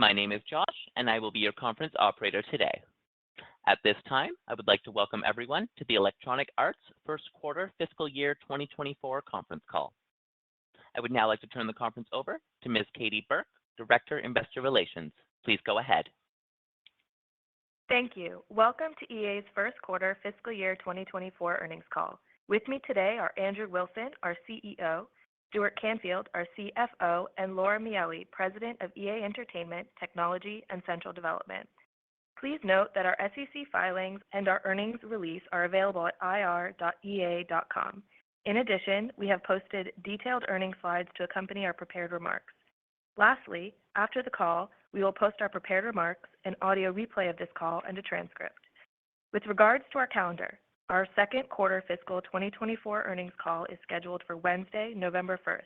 My name is Josh, and I will be your conference operator today. At this time, I would like to welcome everyone to the Electronic Arts First Quarter Fiscal Year 2024 conference call. I would now like to turn the conference over to Ms. Katie Burke, Director, Investor Relations. Please go ahead. Thank you. Welcome to EA's First Quarter Fiscal Year 2024 earnings call. With me today are Andrew Wilson, our CEO, Stuart Canfield, our CFO, and Laura Miele, President of EA Entertainment, Technology, and Central Development. Please note that our SEC filings and our earnings release are available at ir.ea.com. In addition, we have posted detailed earnings slides to accompany our prepared remarks. Lastly, after the call, we will post our prepared remarks, an audio replay of this call, and a transcript. With regards to our calendar, our second quarter fiscal 2024 earnings call is scheduled for Wednesday, November 1st.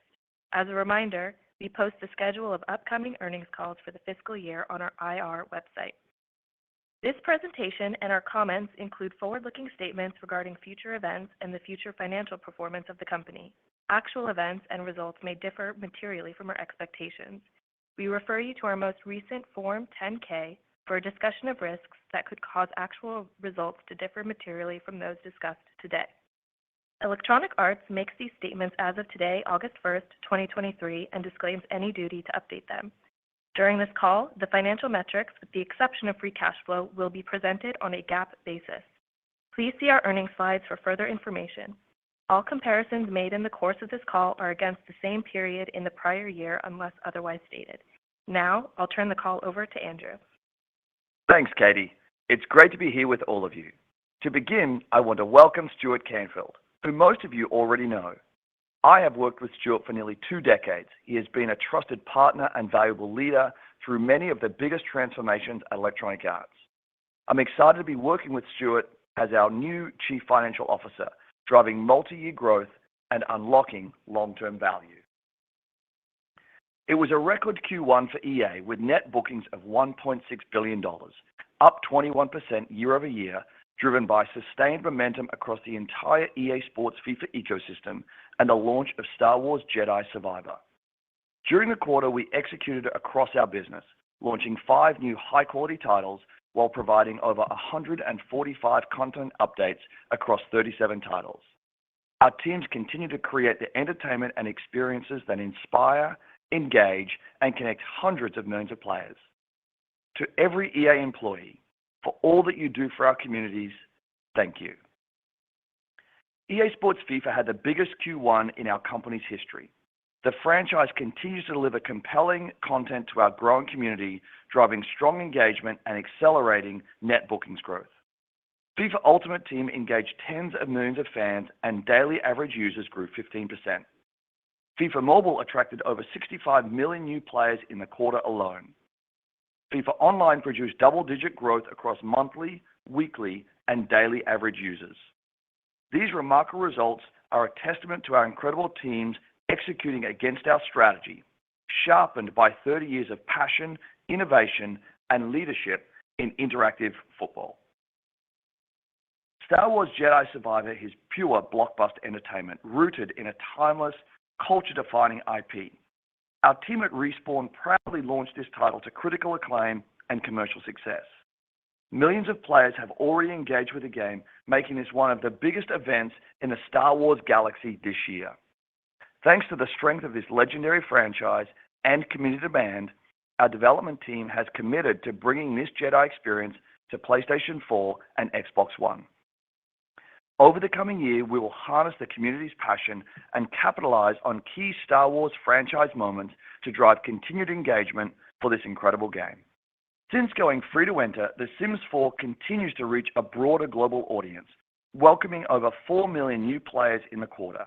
As a reminder, we post the schedule of upcoming earnings calls for the fiscal year on our IR website. This presentation and our comments include forward-looking statements regarding future events and the future financial performance of the company. Actual events and results may differ materially from our expectations. We refer you to our most recent Form 10-K for a discussion of risks that could cause actual results to differ materially from those discussed today. Electronic Arts makes these statements as of today, August 1st, 2023, and disclaims any duty to update them. During this call, the financial metrics, with the exception of free cash flow, will be presented on a GAAP basis. Please see our earnings slides for further information. All comparisons made in the course of this call are against the same period in the prior year unless otherwise stated. Now, I'll turn the call over to Andrew. Thanks, Katie. It's great to be here with all of you. To begin, I want to welcome Stuart Canfield, who most of you already know. I have worked with Stuart for nearly 2 decades. He has been a trusted partner and valuable leader through many of the biggest transformations at Electronic Arts. I'm excited to be working with Stuart as our new Chief Financial Officer, driving multi-year growth and unlocking long-term value. It was a record Q1 for EA with net bookings of $1.6 billion, up 21% year-over-year, driven by sustained momentum across the entire EA Sports FIFA ecosystem and the launch of Star Wars Jedi Survivor. During the quarter, we executed across our business, launching 5 new high-quality titles while providing over 145 content updates across 37 titles. Our teams continue to create the entertainment and experiences that inspire, engage, and connect hundreds of millions of players. To every EA employee, for all that you do for our communities, thank you. EA Sports FIFA had the biggest Q1 in our company's history. The franchise continues to deliver compelling content to our growing community, driving strong engagement and accelerating net bookings growth. FIFA Ultimate Team engaged tens of millions of fans, and daily average users grew 15%. FIFA Mobile attracted over 65 million new players in the quarter alone. FIFA Online produced double-digit growth across monthly, weekly, and daily average users. These remarkable results are a testament to our incredible teams executing against our strategy, sharpened by 30 years of passion, innovation, and leadership in interactive football. Star Wars Jedi Survivor is pure blockbuster entertainment rooted in a timeless, culture-defining IP. Our team at Respawn proudly launched this title to critical acclaim and commercial success. Millions of players have already engaged with the game, making this one of the biggest events in the Star Wars galaxy this year. Thanks to the strength of this legendary franchise and community demand, our development team has committed to bringing this Jedi experience to PlayStation 4 and Xbox One. Over the coming year, we will harness the community's passion and capitalize on key Star Wars franchise moments to drive continued engagement for this incredible game. Since going free to enter, The Sims 4 continues to reach a broader global audience, welcoming over 4 million new players in the quarter.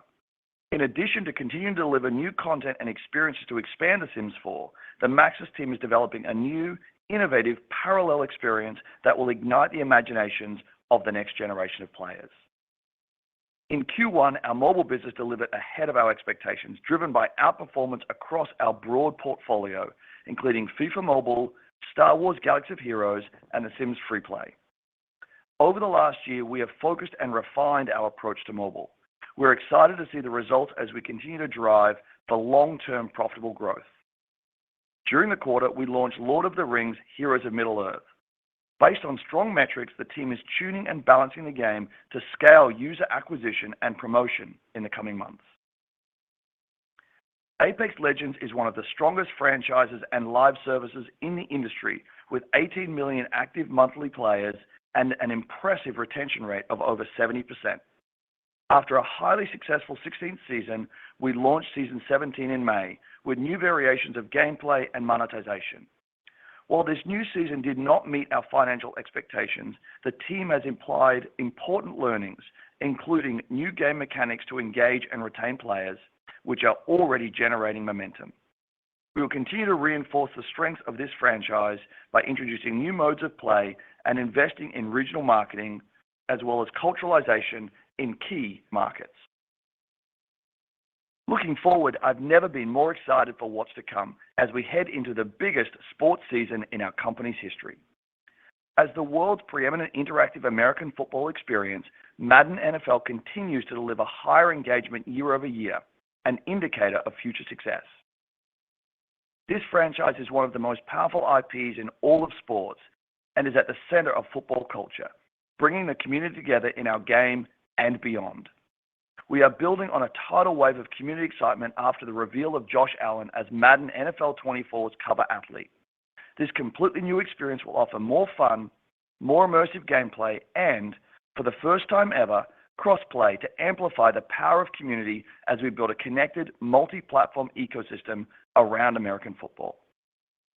In addition to continuing to deliver new content and experiences to expand The Sims 4, the Maxis team is developing a new, innovative parallel experience that will ignite the imaginations of the next generation of players. In Q1, our mobile business delivered ahead of our expectations, driven by outperformance across our broad portfolio, including FIFA Mobile, Star Wars Galaxy of Heroes, and The Sims FreePlay. Over the last year, we have focused and refined our approach to mobile. We're excited to see the results as we continue to drive the long-term profitable growth. During the quarter, we launched Lord of the Rings: Heroes of Middle-earth. Based on strong metrics, the team is tuning and balancing the game to scale user acquisition and promotion in the coming months. Apex Legends is one of the strongest franchises and live services in the industry, with 18 million active monthly players and an impressive retention rate of over 70%. After a highly successful 16th season, we launched Season 17 in May, with new variations of gameplay and monetization. While this new season did not meet our financial expectations, the team has implied important learnings, including new game mechanics to engage and retain players, which are already generating momentum. We will continue to reinforce the strength of this franchise by introducing new modes of play and investing in regional marketing, as well as culturalization in key markets. Looking forward, I've never been more excited for what's to come as we head into the biggest sports season in our company's history. As the world's preeminent interactive American football experience, Madden NFL continues to deliver higher engagement year over year, an indicator of future success. This franchise is one of the most powerful IPs in all of sports and is at the center of football culture, bringing the community together in our game and beyond. We are building on a tidal wave of community excitement after the reveal of Josh Allen as Madden NFL 24's cover athlete. This completely new experience will offer more fun, more immersive gameplay, and, for the first time ever, cross-play to amplify the power of community as we build a connected, multi-platform ecosystem around American football.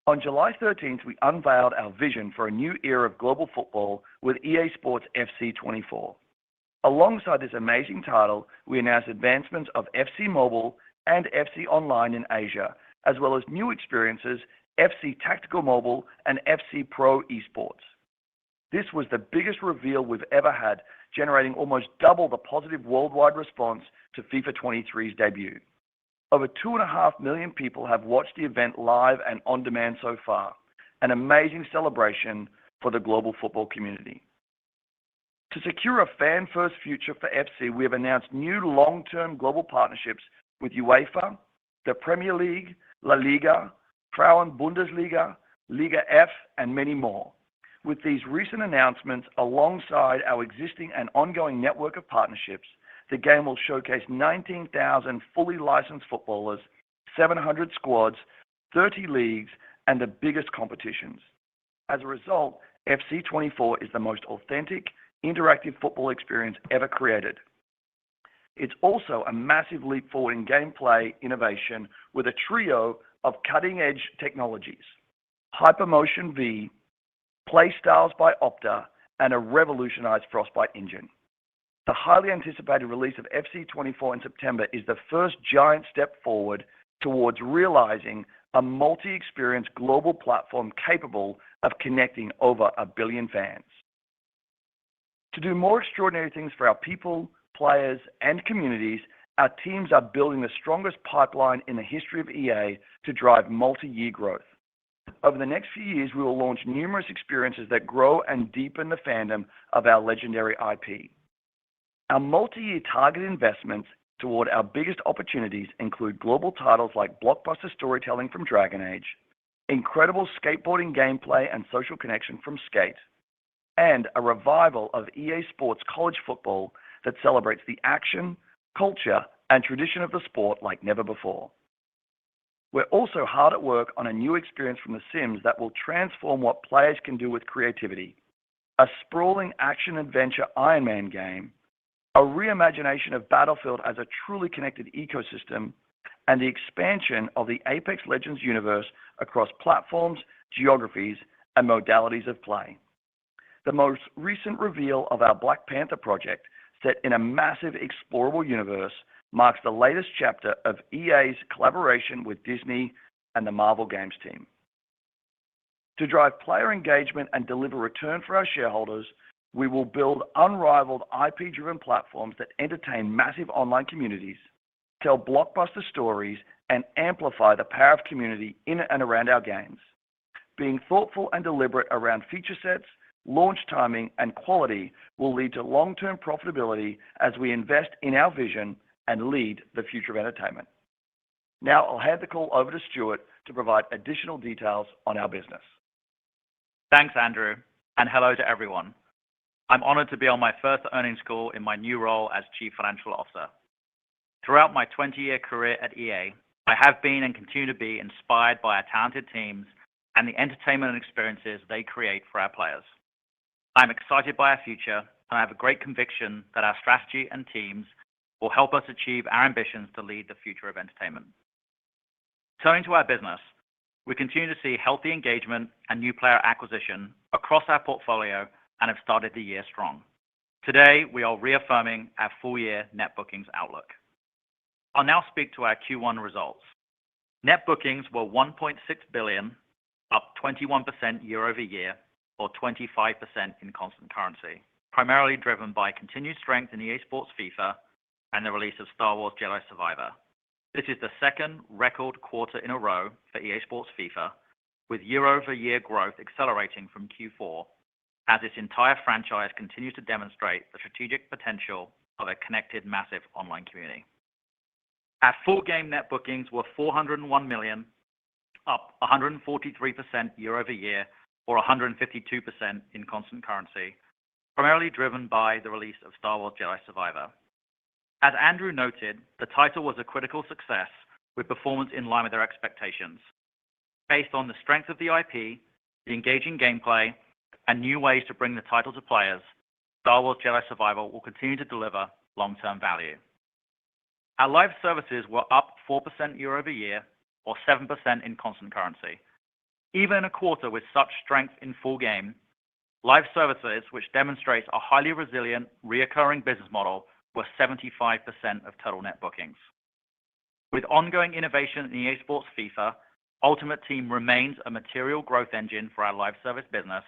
On July 13th, we unveiled our vision for a new era of global football with EA Sports FC 24. Alongside this amazing title, we announced advancements of FC Mobile and FC Online in Asia, as well as new experiences, FC Tactical Mobile and FC Pro Esports. This was the biggest reveal we've ever had, generating almost double the positive worldwide response to FIFA 23's debut. Over 2.5 million people have watched the event live and on demand so far, an amazing celebration for the global football community. To secure a fan-first future for FC, we have announced new long-term global partnerships with UEFA, the Premier League, La Liga, Frauen Bundesliga, Liga F, and many more. With these recent announcements alongside our existing and ongoing network of partnerships, the game will showcase 19,000 fully licensed footballers, 700 squads, 30 leagues, and the biggest competitions. As a result, FC 24 is the most authentic, interactive football experience ever created. It's also a massive leap forward in gameplay innovation with a trio of cutting-edge technologies: Hypermotion V, Playstyles by Opta, and a revolutionized Frostbite engine. The highly anticipated release of FC 24 in September is the first giant step forward towards realizing a multi-experience global platform capable of connecting over 1 billion fans. To do more extraordinary things for our people, players, and communities, our teams are building the strongest pipeline in the history of EA to drive multi-year growth. Over the next few years, we will launch numerous experiences that grow and deepen the fandom of our legendary IP. Our multi-year target investments toward our biggest opportunities include global titles like blockbuster storytelling from Dragon Age, incredible skateboarding gameplay and social connection from Skate, and a revival of EA Sports College Football that celebrates the action, culture, and tradition of the sport like never before. We're also hard at work on a new experience from The Sims that will transform what players can do with creativity, a sprawling action-adventure Iron Man game, a reimagination of Battlefield as a truly connected ecosystem, and the expansion of the Apex Legends universe across platforms, geographies, and modalities of play. The most recent reveal of our Black Panther project, set in a massive explorable universe, marks the latest chapter of EA's collaboration with Disney and the Marvel Games team. To drive player engagement and deliver return for our shareholders, we will build unrivaled IP-driven platforms that entertain massive online communities, tell blockbuster stories, and amplify the power of community in and around our games. Being thoughtful and deliberate around feature sets, launch timing, and quality will lead to long-term profitability as we invest in our vision and lead the future of entertainment. Now I'll hand the call over to Stuart to provide additional details on our business. Thanks, Andrew, and hello to everyone. I'm honored to be on my first earnings call in my new role as Chief Financial Officer. Throughout my 20-year career at EA, I have been and continue to be inspired by our talented teams and the entertainment and experiences they create for our players. I'm excited by our future, and I have a great conviction that our strategy and teams will help us achieve our ambitions to lead the future of entertainment. Turning to our business, we continue to see healthy engagement and new player acquisition across our portfolio and have started the year strong. Today, we are reaffirming our full-year net bookings outlook. I'll now speak to our Q1 results. Net bookings were $1.6 billion, up 21% year-over-year, or 25% in constant currency, primarily driven by continued strength in EA Sports FIFA and the release of Star Wars Jedi Survivor. This is the second record quarter in a row for EA Sports FIFA, with year-over-year growth accelerating from Q4 as its entire franchise continues to demonstrate the strategic potential of a connected, massive online community. Our full game net bookings were $401 million, up 143% year-over-year, or 152% in constant currency, primarily driven by the release of Star Wars Jedi Survivor. As Andrew noted, the title was a critical success, with performance in line with their expectations. Based on the strength of the IP, the engaging gameplay, and new ways to bring the title to players, Star Wars Jedi Survivor will continue to deliver long-term value. Our live services were up 4% year-over-year, or 7% in constant currency. Even in a quarter with such strength in full game, live services, which demonstrates a highly resilient, reoccurring business model, were 75% of total net bookings. With ongoing innovation in EA Sports FIFA, Ultimate Team remains a material growth engine for our live service business,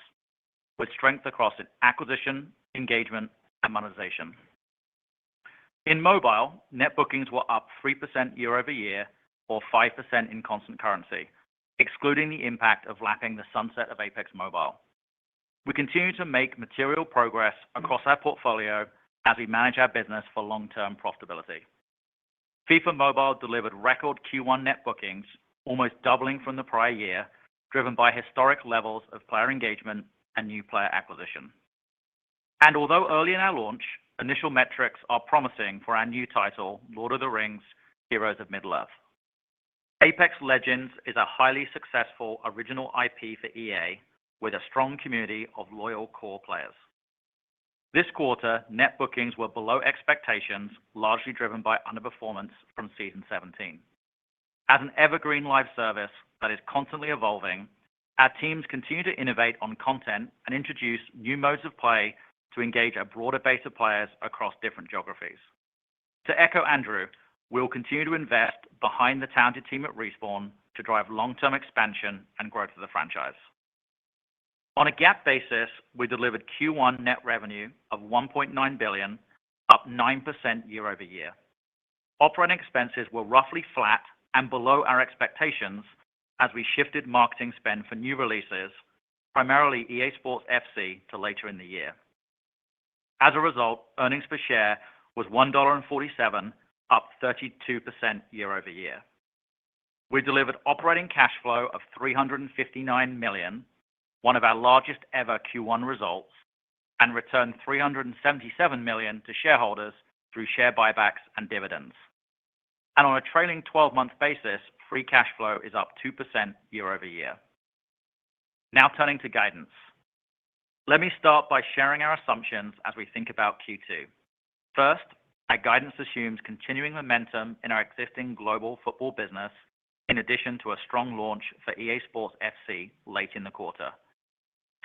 with strength across acquisition, engagement, and monetization. In mobile, net bookings were up 3% year-over-year, or 5% in constant currency, excluding the impact of lapping the sunset of Apex Mobile. We continue to make material progress across our portfolio as we manage our business for long-term profitability. FIFA Mobile delivered record Q1 net bookings, almost doubling from the prior year, driven by historic levels of player engagement and new player acquisition. And although early in our launch, initial metrics are promising for our new title, Lord of the Rings: Heroes of Middle-earth. Apex Legends is a highly successful original IP for EA, with a strong community of loyal core players. This quarter, net bookings were below expectations, largely driven by underperformance from Season 17. As an evergreen live service that is constantly evolving, our teams continue to innovate on content and introduce new modes of play to engage a broader base of players across different geographies. To echo Andrew, we will continue to invest behind the talented team at Respawn to drive long-term expansion and growth of the franchise. On a GAAP basis, we delivered Q1 net revenue of $1.9 billion, up 9% year-over-year. Operating expenses were roughly flat and below our expectations as we shifted marketing spend for new releases, primarily EA Sports FC, to later in the year. As a result, earnings per share was $1.47, up 32% year-over-year. We delivered operating cash flow of $359 million, one of our largest ever Q1 results, and returned $377 million to shareholders through share buybacks and dividends. And on a trailing 12-month basis, free cash flow is up 2% year-over-year. Now turning to guidance. Let me start by sharing our assumptions as we think about Q2. First, our guidance assumes continuing momentum in our existing global football business, in addition to a strong launch for EA Sports FC late in the quarter.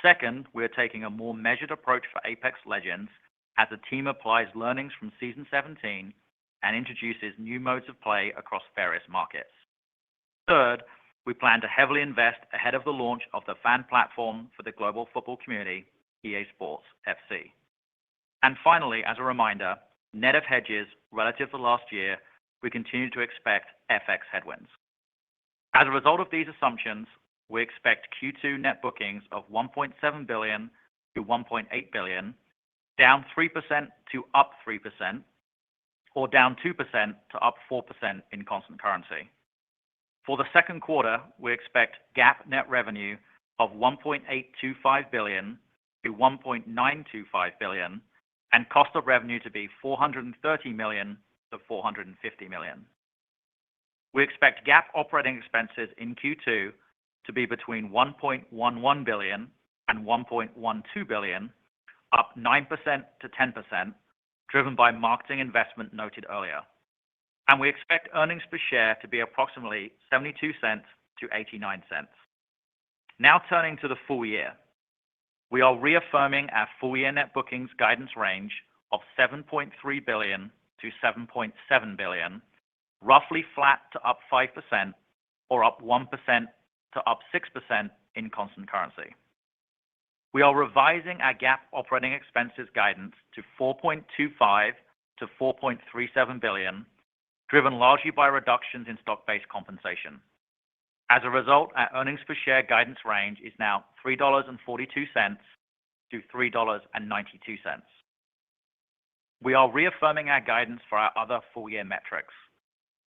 Second, we are taking a more measured approach for Apex Legends as the team applies learnings from Season 17 and introduces new modes of play across various markets. Third, we plan to heavily invest ahead of the launch of the fan platform for the global football community, EA Sports FC. And finally, as a reminder, net of hedges relative to last year, we continue to expect FX headwinds. As a result of these assumptions, we expect Q2 net bookings of $1.7 billion to $1.8 billion, down 3% to up 3%, or down 2% to up 4% in constant currency. For the second quarter, we expect GAAP net revenue of $1.825 billion to $1.925 billion, and cost of revenue to be $430 million to $450 million. We expect GAAP operating expenses in Q2 to be between $1.11 billion and $1.12 billion, up 9% to 10%, driven by marketing investment noted earlier. And we expect earnings per share to be approximately 72 cents to 89 cents. Now turning to the full year. We are reaffirming our full-year net bookings guidance range of $7.3 billion to $7.7 billion, roughly flat to up 5%, or up 1% to up 6% in constant currency. We are revising our GAAP operating expenses guidance to $4.25 to $4.37 billion, driven largely by reductions in stock-based compensation. As a result, our earnings per share guidance range is now $3.42 to $3.92. We are reaffirming our guidance for our other full-year metrics.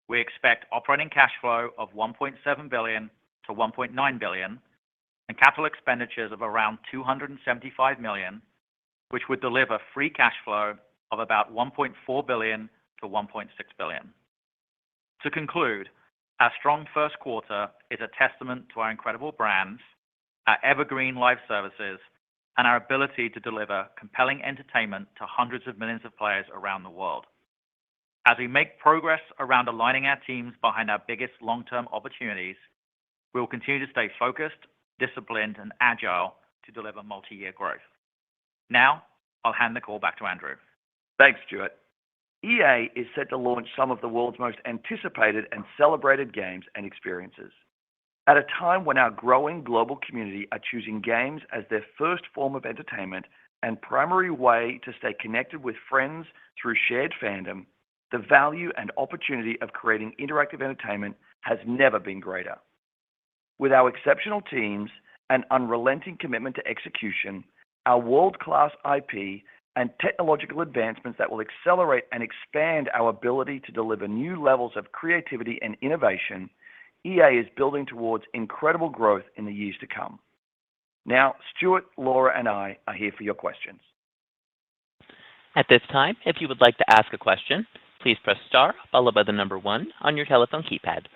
We expect operating cash flow of $1.7 billion to $1.9 billion, and capital expenditures of around $275 million, which would deliver free cash flow of about $1.4 billion to $1.6 billion. To conclude, our strong first quarter is a testament to our incredible brands, our evergreen live services, and our ability to deliver compelling entertainment to hundreds of millions of players around the world. As we make progress around aligning our teams behind our biggest long-term opportunities, we will continue to stay focused, disciplined, and agile to deliver multi-year growth. Now, I'll hand the call back to Andrew. Thanks, Stuart. EA is set to launch some of the world's most anticipated and celebrated games and experiences. At a time when our growing global community are choosing games as their first form of entertainment and primary way to stay connected with friends through shared fandom, the value and opportunity of creating interactive entertainment has never been greater. With our exceptional teams and unrelenting commitment to execution, our world-class IP, and technological advancements that will accelerate and expand our ability to deliver new levels of creativity and innovation, EA is building towards incredible growth in the years to come. Now, Stuart, Laura, and I are here for your questions. At this time, if you would like to ask a question, please press star followed by the number 1 on your telephone keypad.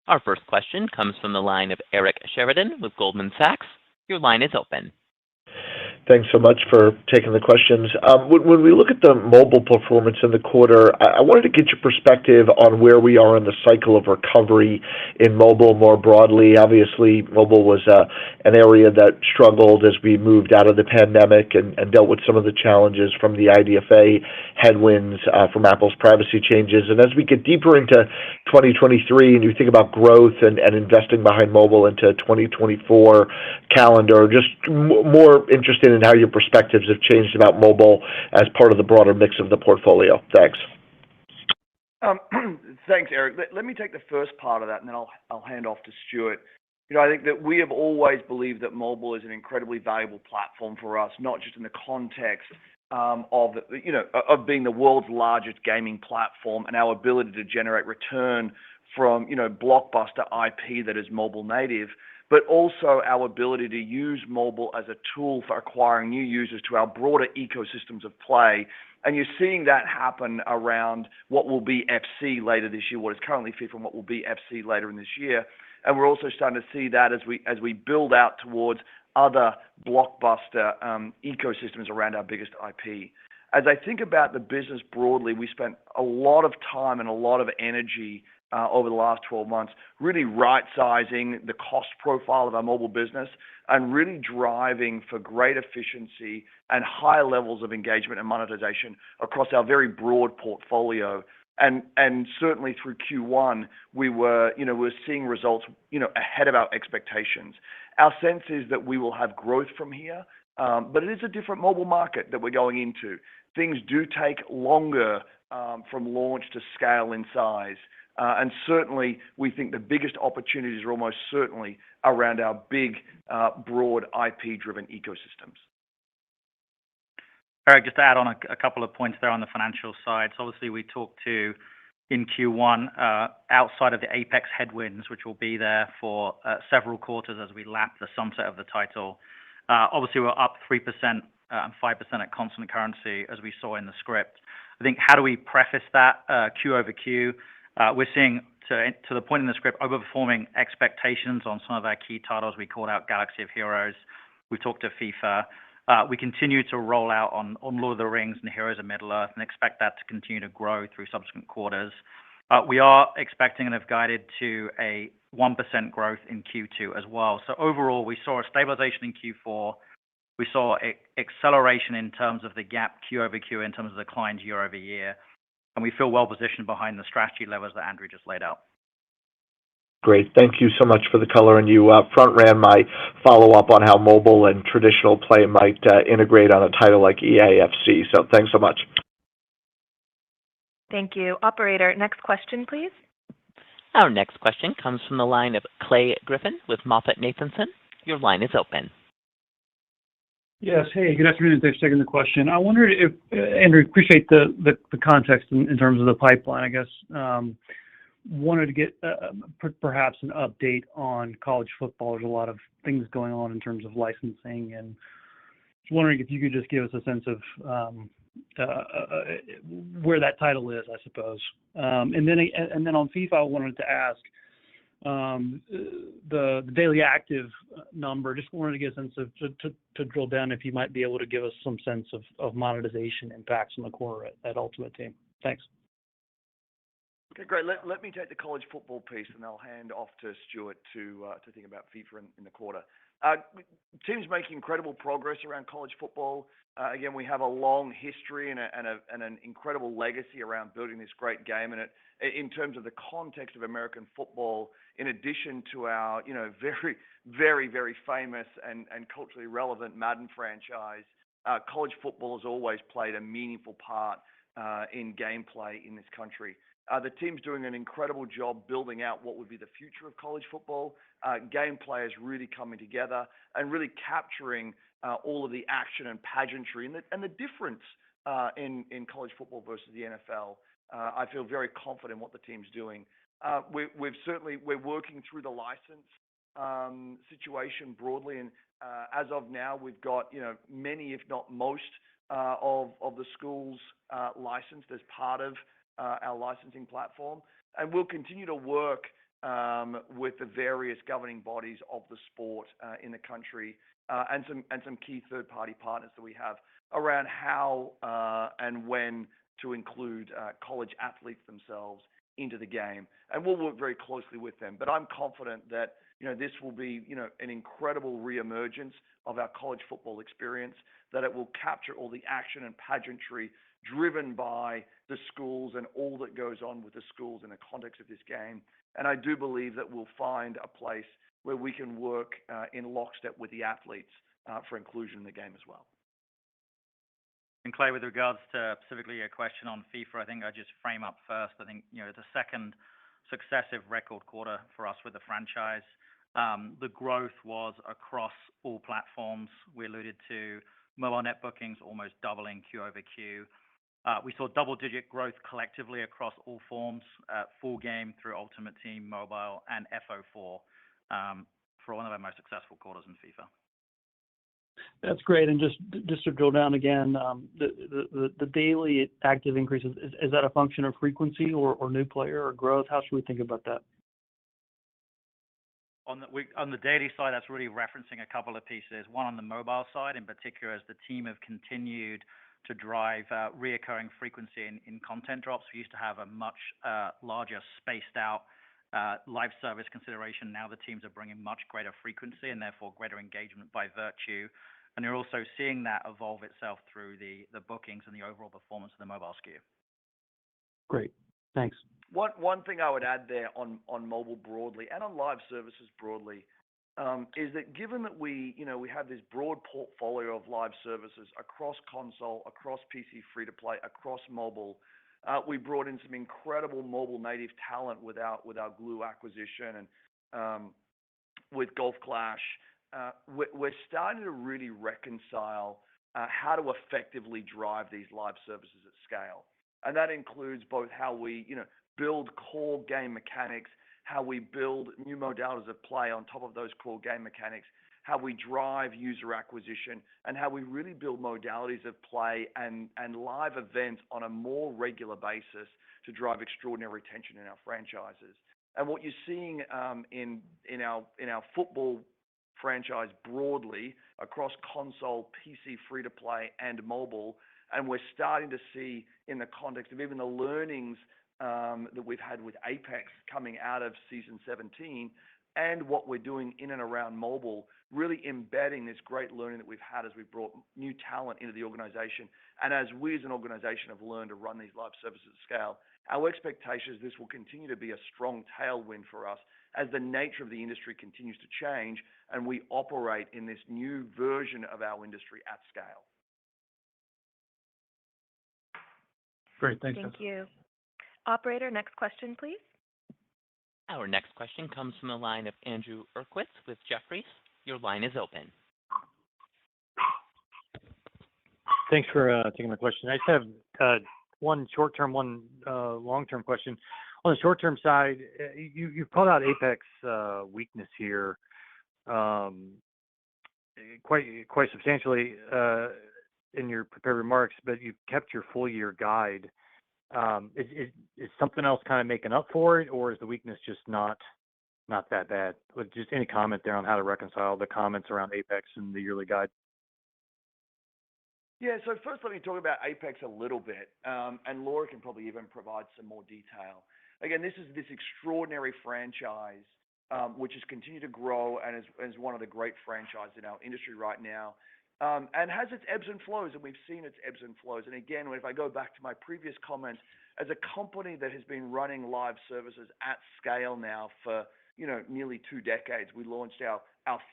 Our first question comes from the line of Eric Sheridan with Goldman Sachs. Your line is open. Thanks so much for taking the questions. When we look at the mobile performance in the quarter, I wanted to get your perspective on where we are in the cycle of recovery in mobile more broadly. Obviously, mobile was an area that struggled as we moved out of the pandemic and dealt with some of the challenges from the IDFA headwinds from Apple's privacy changes. And as we get deeper into 2023 and you think about growth and investing behind mobile into 2024 calendar, just more interested in how your perspectives have changed about mobile as part of the broader mix of the portfolio. Thanks. Thanks, Eric. Let me take the first part of that, and then I'll hand off to Stuart. I think that we have always believed that mobile is an incredibly valuable platform for us, not just in the context of being the world's largest gaming platform and our ability to generate return from blockbuster IP that is mobile native, but also our ability to use mobile as a tool for acquiring new users to our broader ecosystems of play. And you're seeing that happen around what will be FC later this year, what is currently FIFA, and what will be FC later in this year. And we're also starting to see that as we build out towards other blockbuster ecosystems around our biggest IP. As I think about the business broadly, we spent a lot of time and a lot of energy over the last 12 months, really right-sizing the cost profile of our mobile business and really driving for great efficiency and high levels of engagement and monetization across our very broad portfolio. And certainly through Q1, we're seeing results ahead of our expectations. Our sense is that we will have growth from here, but it is a different mobile market that we're going into. Things do take longer from launch to scale in size. And certainly, we think the biggest opportunities are almost certainly around our big, broad IP-driven ecosystems. Eric, just to add on a couple of points there on the financial side. So obviously, we talked to in Q1, outside of the Apex headwinds, which will be there for several quarters as we lap the sunset of the title. Obviously, we're up 3% and 5% at constant currency, as we saw in the script. I think how do we preface that Q over Q? We're seeing, to the point in the script, overperforming expectations on some of our key titles. We called out Galaxy of Heroes. We talked to FIFA. We continue to roll out on Lord of the Rings and Heroes of Middle-earth and expect that to continue to grow through subsequent quarters. We are expecting and have guided to a 1% growth in Q2 as well. So overall, we saw a stabilization in Q4. We saw acceleration in terms of the gap Q over Q in terms of declines year over year. And we feel well positioned behind the strategy levers that Andrew just laid out. Great. Thank you so much for the color. And you front-ran my follow-up on how mobile and traditional play might integrate on a title like EAFC. So thanks so much. Thank you. Operator, next question, please. Our next question comes from the line of Clay Griffin with MoffettNathanson. Your line is open. Yes. Hey, good afternoon. Thanks for taking the question. I wondered if, Andrew, appreciate the context in terms of the pipeline, I guess. Wanted to get perhaps an update on college football. There's a lot of things going on in terms of licensing, and just wondering if you could just give us a sense of where that title is, I suppose. And then on FIFA, I wanted to ask the daily active number. Just wanted to get a sense of to drill down if you might be able to give us some sense of monetization impacts on the core at Ultimate Team. Thanks. Okay, great. Let me take the college football piece, and I'll hand off to Stuart to think about FIFA in the quarter. Teams making incredible progress around college football. Again, we have a long history and an incredible legacy around building this great game. And in terms of the context of American football, in addition to our very, very, very famous and culturally relevant Madden franchise, college football has always played a meaningful part in gameplay in this country. The team's doing an incredible job building out what would be the future of college football. Gameplay is really coming together and really capturing all of the action and pageantry and the difference in college football versus the NFL. I feel very confident in what the team's doing. We're working through the license situation broadly, and as of now, we've got many, if not most, of the schools licensed as part of our licensing platform, and we'll continue to work with the various governing bodies of the sport in the country and some key third-party partners that we have around how and when to include college athletes themselves into the game, and we'll work very closely with them. But I'm confident that this will be an incredible reemergence of our college football experience, that it will capture all the action and pageantry driven by the schools and all that goes on with the schools in the context of this game. And I do believe that we'll find a place where we can work in lockstep with the athletes for inclusion in the game as well. And Clay, with regards to specifically your question on FIFA, I think I just frame up first. I think the second successive record quarter for us with the franchise. The growth was across all platforms. We alluded to mobile net bookings almost doubling Q over Q. We saw double-digit growth collectively across all forms, full game through Ultimate Team, mobile, and FO4 for one of our most successful quarters in FIFA. That's great. And just to drill down again, the daily active increases, is that a function of frequency or new player or growth? How should we think about that? On the daily side, that's really referencing a couple of pieces. One on the mobile side, in particular, as the team have continued to drive reoccurring frequency in content drops. We used to have a much larger spaced out live service consideration. Now the teams are bringing much greater frequency and therefore greater engagement by virtue. And you're also seeing that evolve itself through the bookings and the overall performance of the mobile SKU. Great. Thanks. One thing I would add there on mobile broadly and on live services broadly is that given that we have this broad portfolio of live services across console, across PC free-to-play, across mobile, we brought in some incredible mobile native talent with our Glue acquisition and with Golf Clash. We're starting to really reconcile how to effectively drive these live services at scale. And that includes both how we, build core game mechanics, how we build new modalities of play on top of those core game mechanics, how we drive user acquisition, and how we really build modalities of play and live events on a more regular basis to drive extraordinary retention in our franchises. And what you're seeing in our football franchise broadly across console, PC, free-to-play, and mobile, and we're starting to see in the context of even the learnings that we've had with Apex coming out of Season 17, and what we're doing in and around mobile, really embedding this great learning that we've had as we've brought new talent into the organization, and as we as an organization have learned to run these live services at scale. Our expectation is this will continue to be a strong tailwind for us as the nature of the industry continues to change and we operate in this new version of our industry at scale. Great, thanks. Thank you. Operator, next question, please. Our next question comes from the line of Andrew Urquhart with Jefferies. Your line is open. Thanks for taking my question. I just have one short-term, one long-term question. On the short-term side, you've called out Apex weakness here quite substantially in your prepared remarks, but you've kept your full-year guide. Is something else kind of making up for it, or is the weakness just not that bad? Just any comment there on how to reconcile the comments around Apex and the yearly guide? Yeah, so first let me talk about Apex a little bit, and Laura can probably even provide some more detail. Again, this is this extraordinary franchise which has continued to grow and is one of the great franchises in our industry right now, and has its ebbs and flows, and we've seen its ebbs and flows. And again, if I go back to my previous comments, as a company that has been running live services at scale now for nearly 2 decades, we launched our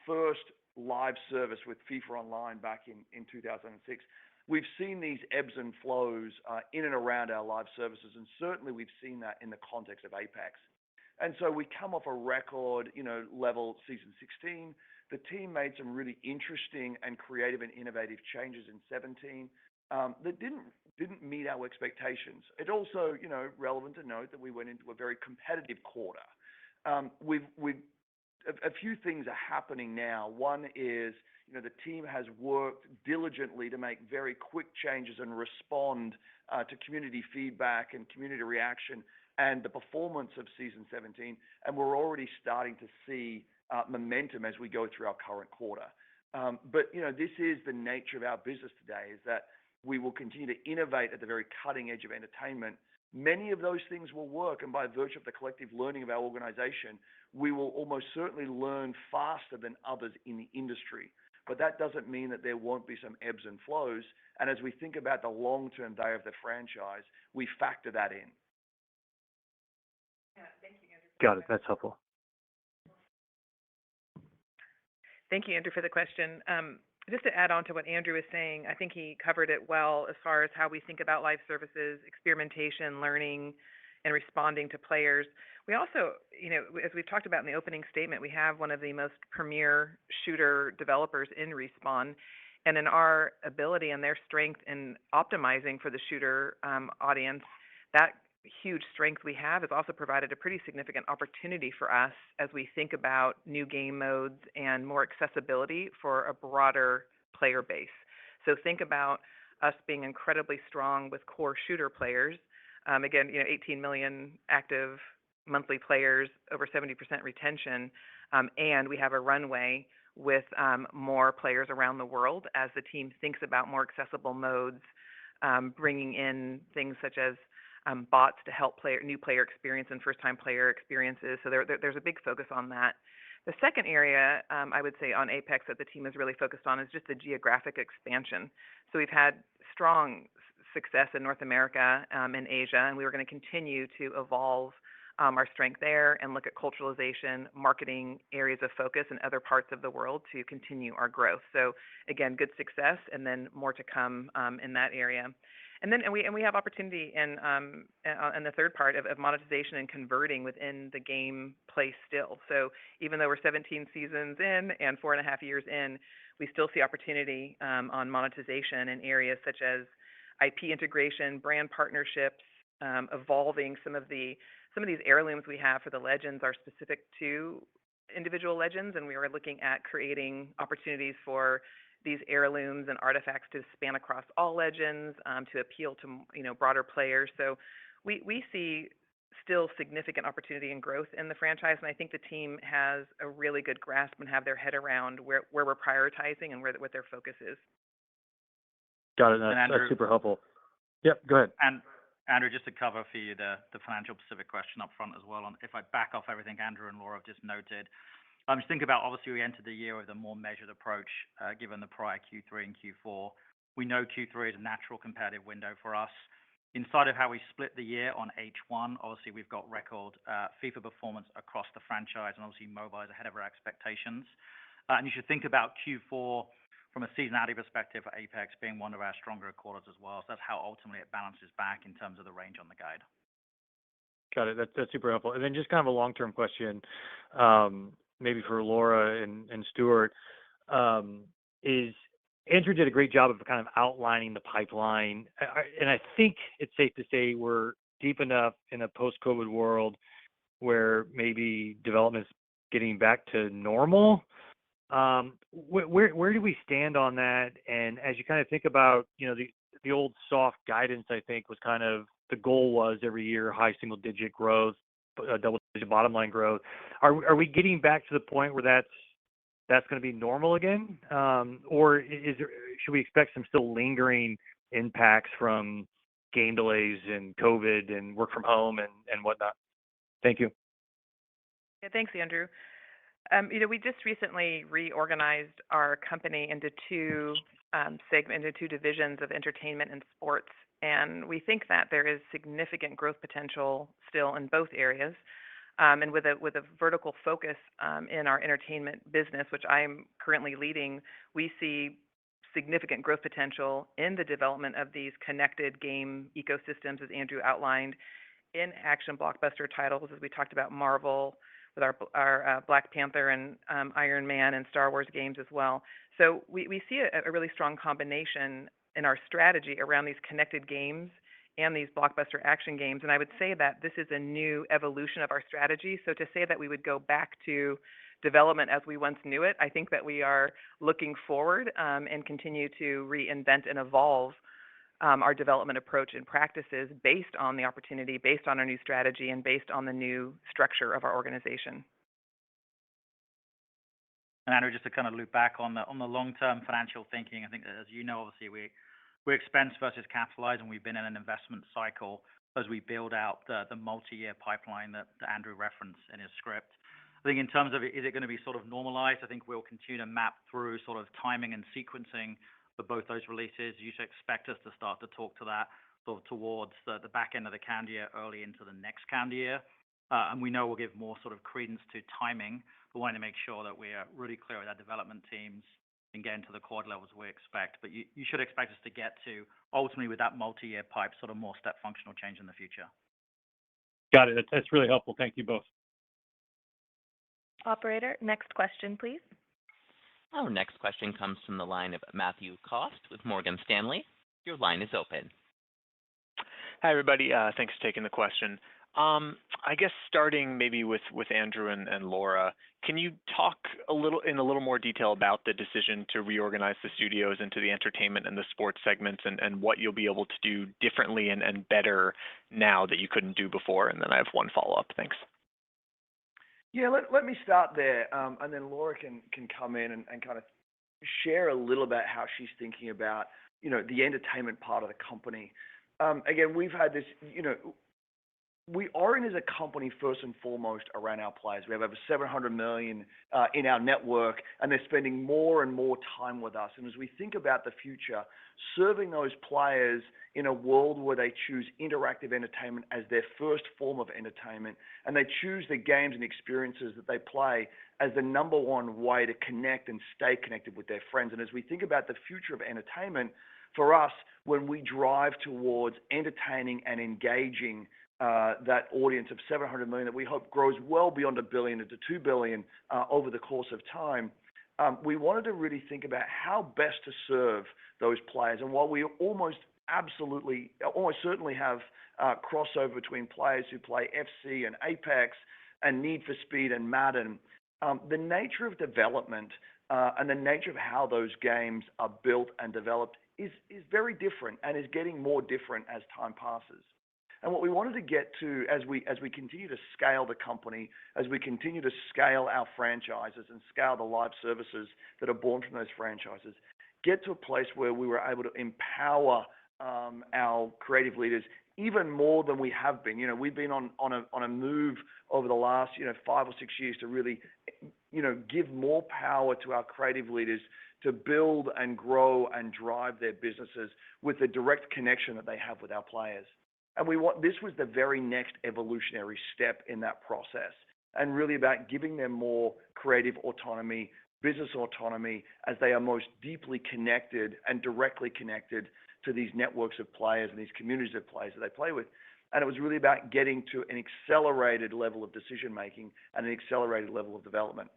first live service with FIFA Online back in 2006. We've seen these ebbs and flows in and around our live services, and certainly we've seen that in the context of Apex. And so we come off a record, level Season 16. The team made some really interesting and creative and innovative changes in 17 that didn't meet our expectations. It also, relevant to note that we went into a very competitive quarter. A few things are happening now. One is, the team has worked diligently to make very quick changes and respond to community feedback and community reaction and the performance of Season 17, and we're already starting to see momentum as we go through our current quarter. But, this is the nature of our business today, is that we will continue to innovate at the very cutting edge of entertainment. Many of those things will work, and by virtue of the collective learning of our organization, we will almost certainly learn faster than others in the industry. But that doesn't mean that there won't be some ebbs and flows, and as we think about the long-term value of the franchise, we factor that in. Yeah, thank you, Andrew. Got it. That's helpful. Thank you, Andrew, for the question. Just to add on to what Andrew was saying, I think he covered it well as far as how we think about live services, experimentation, learning, and responding to players. We also, as we've talked about in the opening statement, we have one of the most premier shooter developers in Respawn, and in our ability and their strength in optimizing for the shooter audience, that huge strength we have has also provided a pretty significant opportunity for us as we think about new game modes and more accessibility for a broader player base. So think about us being incredibly strong with core shooter players. Again, 18 million active monthly players, over 70% retention, and we have a runway with more players around the world as the team thinks about more accessible modes, bringing in things such as bots to help new player experience and first-time player experiences. So there's a big focus on that. The second area I would say on Apex that the team is really focused on is just the geographic expansion. So we've had strong success in North America and Asia, and we were going to continue to evolve our strength there and look at culturalization, marketing areas of focus in other parts of the world to continue our growth. So again, good success, and then more to come in that area. And then we have opportunity in the third part of monetization and converting within the game play still. So even though we're 17 seasons in and 4.5 years in, we still see opportunity on monetization in areas such as IP integration, brand partnerships, evolving some of these heirlooms we have for the legends are specific to individual legends, and we are looking at creating opportunities for these heirlooms and artifacts to span across all legends, to appeal to broader players. So we see still significant opportunity and growth in the franchise, and I think the team has a really good grasp and have their head around where we're prioritizing and what their focus is. Got it. Andrew, That's super helpful. Yep, go ahead. And Andrew, just to cover for you the financial specific question up front as well, and if I back off everything Andrew and Laura have just noted, just think about, obviously we entered the year with a more measured approach, given the prior Q3 and Q4. We know Q3 is a natural competitive window for us. Inside of how we split the year on H1, obviously we've got record FIFA performance across the franchise, and obviously mobile is ahead of our expectations. And you should think about Q4 from a seasonality perspective for Apex being one of our stronger quarters as well. So that's how ultimately it balances back in terms of the range on the guide. Got it. That's super helpful. And then just kind of a long-term question, maybe for Laura and Stuart, is Andrew did a great job of kind of outlining the pipeline. And I think it's safe to say we're deep enough in a post-COVID world where maybe development's getting back to normal. Where do we stand on that? And as you kind of think about, the old soft guidance, I think was kind of the goal was every year high single-digit growth, double-digit bottom line growth. Are we getting back to the point where that's going to be normal again, or should we expect some still lingering impacts from game delays and COVID and work from home and whatnot? Thank you. Yeah, thanks, Andrew. We just recently reorganized our company into two divisions of entertainment and sports, and we think that there is significant growth potential still in both areas. And with a vertical focus in our entertainment business, which I'm currently leading, we see significant growth potential in the development of these connected game ecosystems, as Andrew outlined, in action blockbuster titles, as we talked about Marvel with our Black Panther and Iron Man and Star Wars games as well. So we see a really strong combination in our strategy around these connected games and these blockbuster action games. And I would say that this is a new evolution of our strategy. So to say that we would go back to development as we once knew it, I think that we are looking forward and continue to reinvent and evolve our development approach and practices based on the opportunity, based on our new strategy, and based on the new structure of our organization. And Andrew, just to kind of loop back on the long-term financial thinking, I think as you know, obviously we expense versus capitalize, and we've been in an investment cycle as we build out the multi-year pipeline that Andrew referenced in his script. I think in terms of is it going to be sort of normalized, I think we'll continue to map through sort of timing and sequencing for both those releases. You should expect us to start to talk to that sort of towards the back end of the calendar year, early into the next calendar year. And we know we'll give more sort of credence to timing, but wanting to make sure that we are really clear with our development teams and get into the quad levels we expect. But you should expect us to get to, ultimately with that multi-year pipe, sort of more step functional change in the future. Got it. That's really helpful. Thank you both. Operator, next question, please. Our next question comes from the line of Matthew Cost with Morgan Stanley. Your line is open. Hi, everybody. Thanks for taking the question. I guess starting maybe with Andrew and Laura, can you talk in a little more detail about the decision to reorganize the studios into the entertainment and the sports segments and what you'll be able to do differently and better now that you couldn't do before? And then I have one follow-up. Thanks. Yeah, let me start there, and then Laura can come in and kind of share a little about how she's thinking about, the entertainment part of the company. Again, we've had this, we are in as a company first and foremost around our players. We have over 700 million in our network, and they're spending more and more time with us. And as we think about the future, serving those players in a world where they choose interactive entertainment as their first form of entertainment, and they choose the games and experiences that they play as the number one way to connect and stay connected with their friends. And as we think about the future of entertainment, for us, when we drive towards entertaining and engaging that audience of 700 million that we hope grows well beyond 1 billion into 2 billion over the course of time, we wanted to really think about how best to serve those players. And while we almost certainly have crossover between players who play FC and Apex and Need for Speed and Madden, the nature of development and the nature of how those games are built and developed is very different and is getting more different as time passes. And what we wanted to get to as we continue to scale the company, as we continue to scale our franchises and scale the live services that are born from those franchises, get to a place where we were able to empower our creative leaders even more than we have been. We've been on a move over the last 5 or 6 years to really give more power to our creative leaders to build and grow and drive their businesses with the direct connection that they have with our players. And this was the very next evolutionary step in that process, and really about giving them more creative autonomy, business autonomy, as they are most deeply connected and directly connected to these networks of players and these communities of players that they play with. And it was really about getting to an accelerated level of decision making and an accelerated level of development.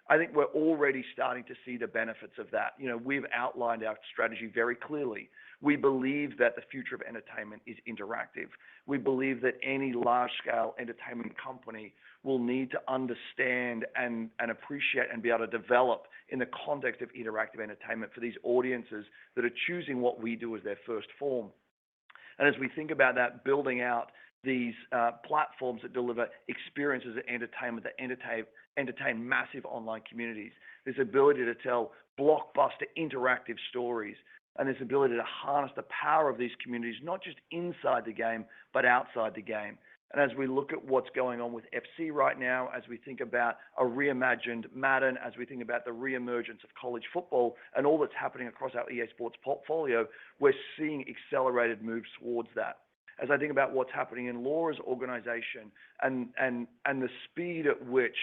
I think we're already starting to see the benefits of that. We've outlined our strategy very clearly. We believe that the future of entertainment is interactive. We believe that any large-scale entertainment company will need to understand and appreciate and be able to develop in the context of interactive entertainment for these audiences that are choosing what we do as their first form. And as we think about that, building out these platforms that deliver experiences of entertainment that entertain massive online communities, this ability to tell blockbuster interactive stories, and this ability to harness the power of these communities, not just inside the game, but outside the game. And as we look at what's going on with FC right now, as we think about a reimagined Madden, as we think about the reemergence of college football and all that's happening across our EA Sports portfolio, we're seeing accelerated moves towards that. As I think about what's happening in Laura's organization and the speed at which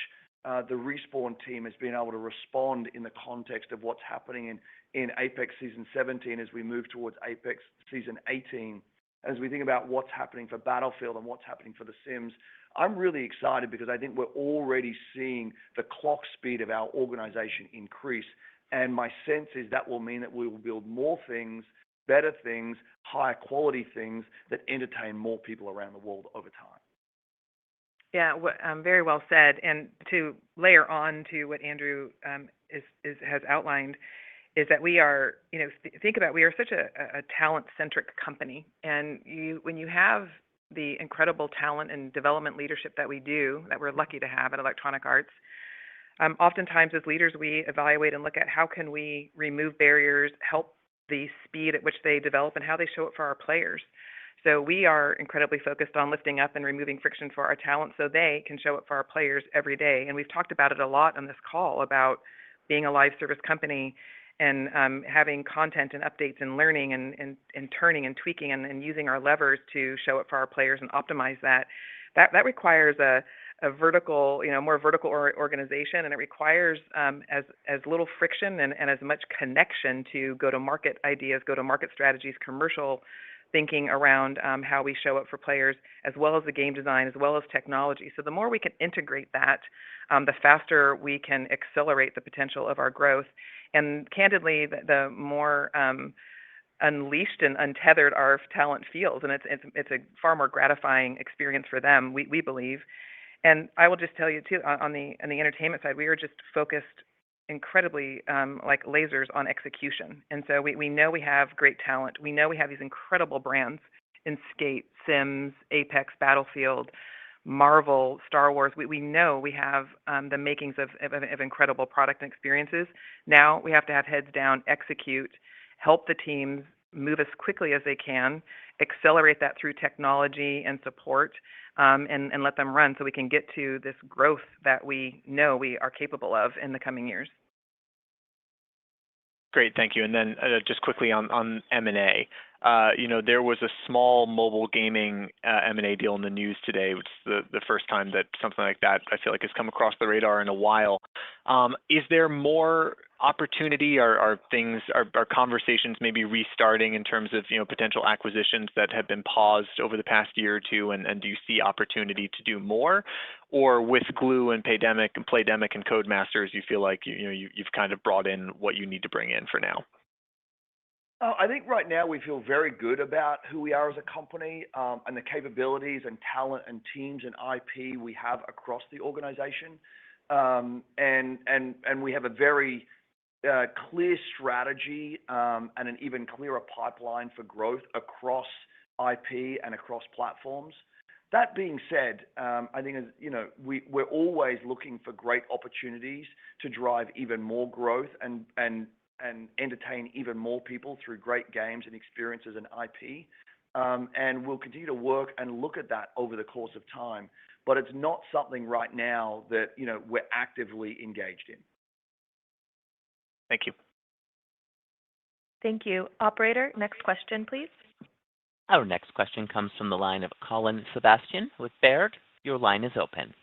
the Respawn team has been able to respond in the context of what's happening in Apex Season 17 as we move towards Apex Season 18, as we think about what's happening for Battlefield and what's happening for The Sims, I'm really excited because I think we're already seeing the clock speed of our organization increase. And my sense is that will mean that we will build more things, better things, higher quality things that entertain more people around the world over time. Yeah, very well said. And to layer on to what Andrew has outlined, is that we are, think about, we are such a talent-centric company. And when you have the incredible talent and development leadership that we do, that we're lucky to have at Electronic Arts, oftentimes as leaders, we evaluate and look at how can we remove barriers, help the speed at which they develop and how they show up for our players. So we are incredibly focused on lifting up and removing friction for our talent so they can show up for our players every day. And we've talked about it a lot on this call about being a live service company and having content and updates and learning and turning and tweaking and using our levers to show up for our players and optimize that. That requires a vertical, more vertical organization, and it requires as little friction and as much connection to go-to-market ideas, go-to-market strategies, commercial thinking around how we show up for players, as well as the game design, as well as technology. So the more we can integrate that, the faster we can accelerate the potential of our growth. And candidly, the more unleashed and untethered our talent feels, and it's a far more gratifying experience for them, we believe. And I will just tell you too, on the entertainment side, we are just focused incredibly like lasers on execution. And so we know we have great talent. We know we have these incredible brands in Skate, Sims, Apex, Battlefield, Marvel, Star Wars. We know we have the makings of incredible product and experiences. Now we have to have heads down, execute, help the teams move as quickly as they can, accelerate that through technology and support, and let them run so we can get to this growth that we know we are capable of in the coming years. Great, thank you. And then just quickly on M&A, there was a small mobile gaming M&A deal in the news today, which is the first time that something like that I feel like has come across the radar in a while. Is there more opportunity? Are conversations maybe restarting in terms of, potential acquisitions that have been paused over the past year or two, and do you see opportunity to do more? Or with Glue and Playdemic and Codemasters, you feel like you've kind of brought in what you need to bring in for now? I think right now we feel very good about who we are as a company, and the capabilities and talent and teams and IP we have across the organization. And we have a very clear strategy, and an even clearer pipeline for growth across IP and across platforms. That being said, I think, we're always looking for great opportunities to drive even more growth and entertain even more people through great games and experiences and IP. And we'll continue to work and look at that over the course of time. But it's not something right now that, we're actively engaged in. Thank you. Thank you. Operator, next question, please. Our next question comes from the line of Colin Sebastian with Baird. Your line is open.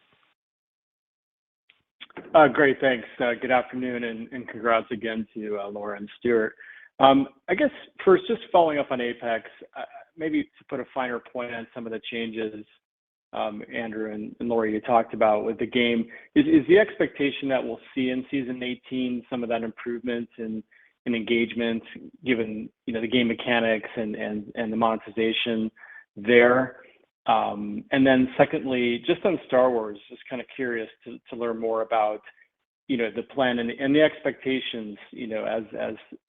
Great, thanks. Good afternoon, and congrats again to Laura and Stuart. I guess first, just following up on Apex, maybe to put a finer point on some of the changes, Andrew and Laura, you talked about with the game. Is the expectation that we'll see in Season 18 some of that improvement in engagement, given, the game mechanics and the monetization there? And then secondly, just on Star Wars, just kind of curious to learn more about, the plan and the expectations,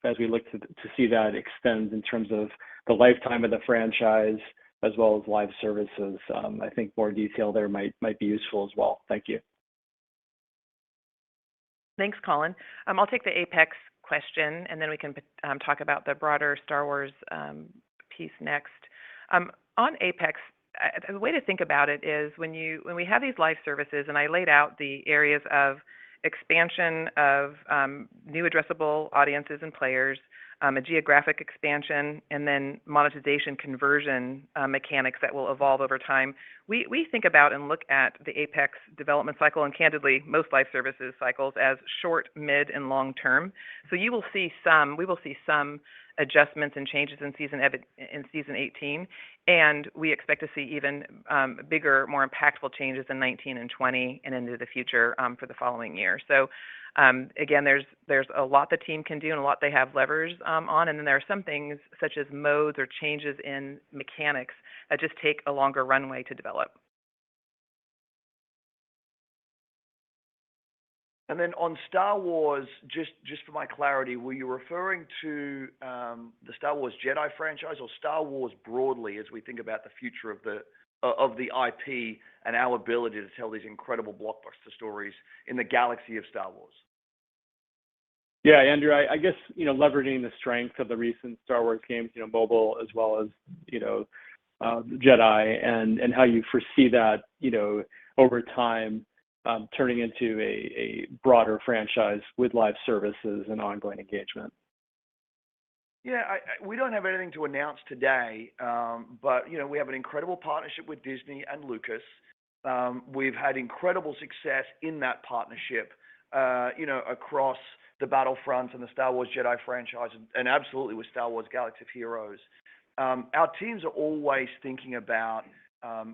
as we look to see that extend in terms of the lifetime of the franchise as well as live services. I think more detail there might be useful as well. Thank you. Thanks, Colin. I'll take the Apex question, and then we can talk about the broader Star Wars piece next. On Apex, the way to think about it is when we have these live services, and I laid out the areas of expansion of new addressable audiences and players, a geographic expansion, and then monetization conversion mechanics that will evolve over time. We think about and look at the Apex development cycle, and candidly, most live services cycles, as short, mid, and long term. So we will see some adjustments and changes in season 18, and we expect to see even bigger, more impactful changes in 19 and 20 and into the future for the following year. So again, there's a lot the team can do and a lot they have levers on, and then there are some things such as modes or changes in mechanics that just take a longer runway to develop. And then on Star Wars, just for my clarity, were you referring to the Star Wars Jedi franchise or Star Wars broadly as we think about the future of the IP and our ability to tell these incredible blockbuster stories in the galaxy of Star Wars? Yeah, Andrew, I guess, leveraging the strength of the recent Star Wars games, mobile as well as, Jedi, and how you foresee that, over time, turning into a broader franchise with live services and ongoing engagement. Yeah, we don't have anything to announce today, but, we have an incredible partnership with Disney and Lucas. We've had incredible success in that partnership, across the Battlefront and the Star Wars Jedi franchise, and absolutely with Star Wars Galaxy of Heroes. Our teams are always thinking about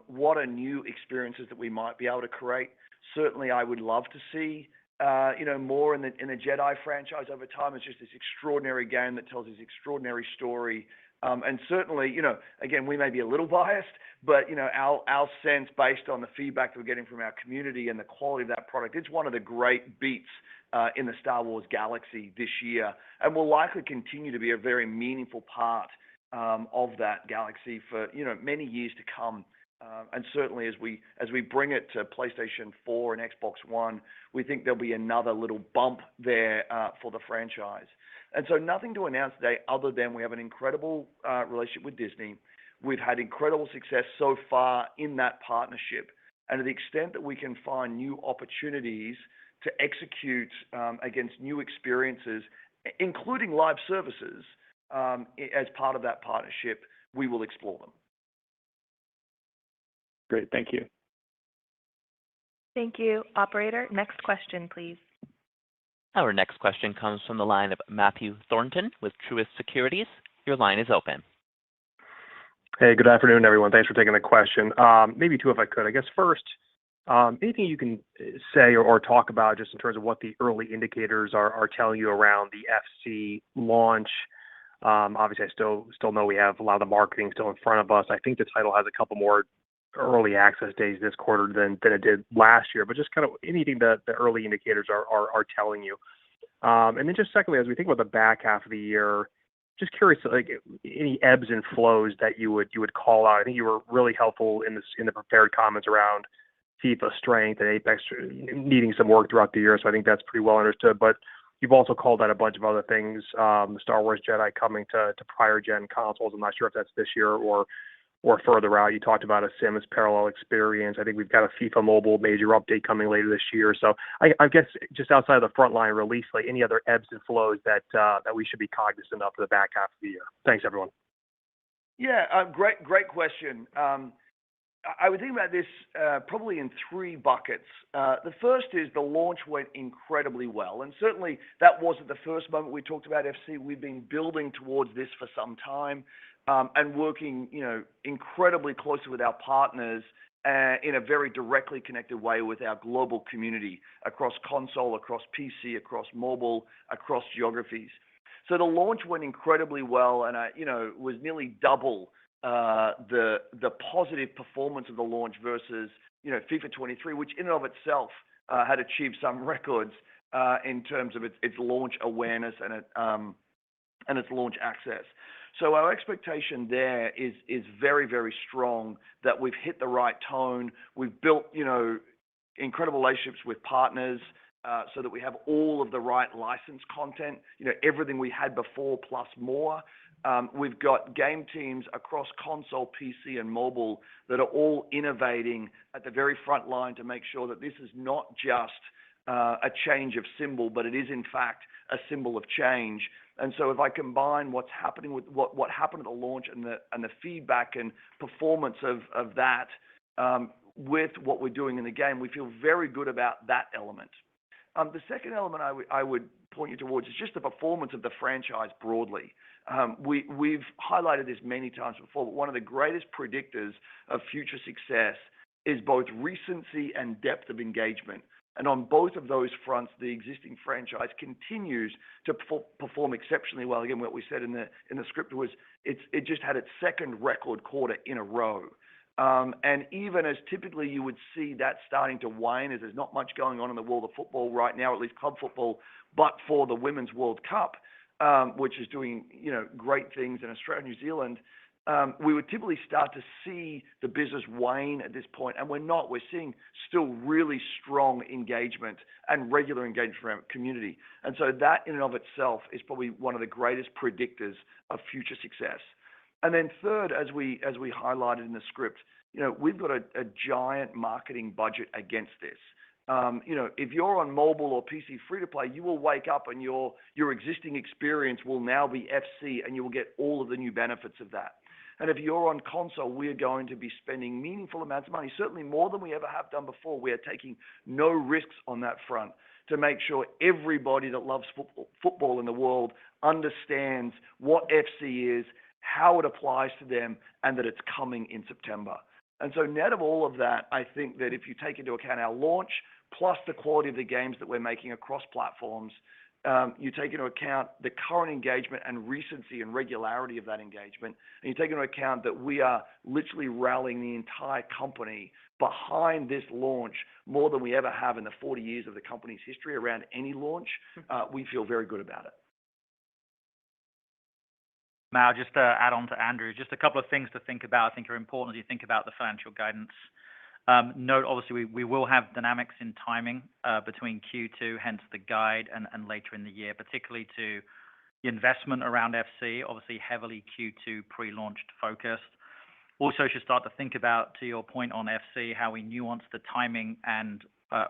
what are new experiences that we might be able to create. Certainly, I would love to see, more in the Jedi franchise over time. It's just this extraordinary game that tells this extraordinary story. And certainly, again, we may be a little biased, but, our sense based on the feedback that we're getting from our community and the quality of that product, it's one of the great beats in the Star Wars galaxy this year, and will likely continue to be a very meaningful part of that galaxy for, many years to come. And certainly as we bring it to PlayStation 4 and Xbox One, we think there'll be another little bump there for the franchise. And so nothing to announce today other than we have an incredible relationship with Disney. We've had incredible success so far in that partnership. And to the extent that we can find new opportunities to execute against new experiences, including live services, as part of that partnership, we will explore them. Great, thank you. Thank you. Operator, next question, please. Our next question comes from the line of Matthew Thornton with Truist Securities. Your line is open. Hey, good afternoon, everyone. Thanks for taking the question. Maybe two, if I could. I guess first, anything you can say or talk about just in terms of what the early indicators are telling you around the FC launch? Obviously, I still know we have a lot of the marketing still in front of us. I think the title has a couple more early access days this quarter than it did last year, but just kind of anything that the early indicators are telling you. And then just secondly, as we think about the back half of the year, just curious, like any ebbs and flows that you would call out. I think you were really helpful in the prepared comments around FIFA strength and Apex needing some work throughout the year, so I think that's pretty well understood. But you've also called out a bunch of other things, Star Wars Jedi coming to prior gen consoles. I'm not sure if that's this year or further out. You talked about a Sims parallel experience. I think we've got a FIFA Mobile major update coming later this year. So I guess just outside of the frontline release, like any other ebbs and flows that we should be cognizant of for the back half of the year. Thanks, everyone. Yeah, great question. I would think about this probably in three buckets. The first is the launch went incredibly well, and certainly that wasn't the first moment we talked about FC. We've been building towards this for some time, and working, incredibly closely with our partners in a very directly connected way with our global community across console, across PC, across mobile, across geographies. So the launch went incredibly well, and was nearly double the positive performance of the launch versus FIFA 23, which in and of itself had achieved some records in terms of its launch awareness and its launch access. So our expectation there is very, very strong that we've hit the right tone. We've built incredible relationships with partners so that we have all of the right licensed content, everything we had before plus more. We've got game teams across console, PC, and mobile that are all innovating at the very front line to make sure that this is not just a change of symbol, but it is in fact a symbol of change. And so if I combine what's happening with what happened at the launch and the feedback and performance of that with what we're doing in the game, we feel very good about that element. The second element I would point you towards is just the performance of the franchise broadly. We've highlighted this many times before, but one of the greatest predictors of future success is both recency and depth of engagement. And on both of those fronts, the existing franchise continues to perform exceptionally well. Again, what we said in the script was it just had its second record quarter in a row. And even as typically you would see that starting to wane, as there's not much going on in the world of football right now, at least club football, but for the Women's World Cup, which is doing great things in Australia and New Zealand, we would typically start to see the business wane at this point, and we're not. We're seeing still really strong engagement and regular engagement from our community. And so that in and of itself is probably one of the greatest predictors of future success. And then third, as we highlighted in the script, we've got a giant marketing budget against this. If you're on mobile or PC free to play, you will wake up and your existing experience will now be FC, and you will get all of the new benefits of that. And if you're on console, we are going to be spending meaningful amounts of money, certainly more than we ever have done before. We are taking no risks on that front to make sure everybody that loves football in the world understands what FC is, how it applies to them, and that it's coming in September. And so net of all of that, I think that if you take into account our launch, plus the quality of the games that we're making across platforms, you take into account the current engagement and recency and regularity of that engagement, and you take into account that we are literally rallying the entire company behind this launch more than we ever have in the 40 years of the company's history around any launch, we feel very good about it. Now, just to add on to Andrew, just a couple of things to think about, I think are important as you think about the financial guidance. Note, obviously, we will have dynamics in timing between Q2, hence the guide, and later in the year, particularly to the investment around FC, obviously heavily Q2 pre-launched focused. Also, should start to think about, to your point on FC, how we nuance the timing and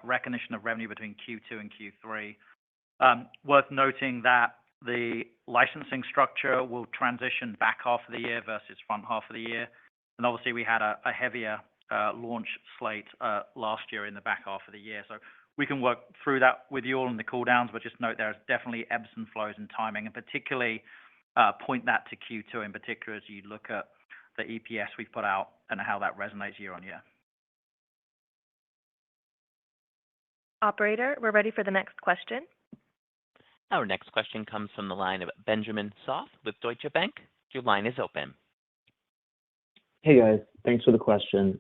recognition of revenue between Q2 and Q3. Worth noting that the licensing structure will transition back half of the year versus front half of the year. And obviously, we had a heavier launch slate last year in the back half of the year. So we can work through that with you all in the cool downs, but just note there's definitely ebbs and flows in timing, and particularly point that to Q2 in particular as you look at the EPS we've put out and how that resonates year on year. Operator, we're ready for the next question. Our next question comes from the line of Benjamin Soff with Deutsche Bank. Your line is open. Hey, guys. Thanks for the question.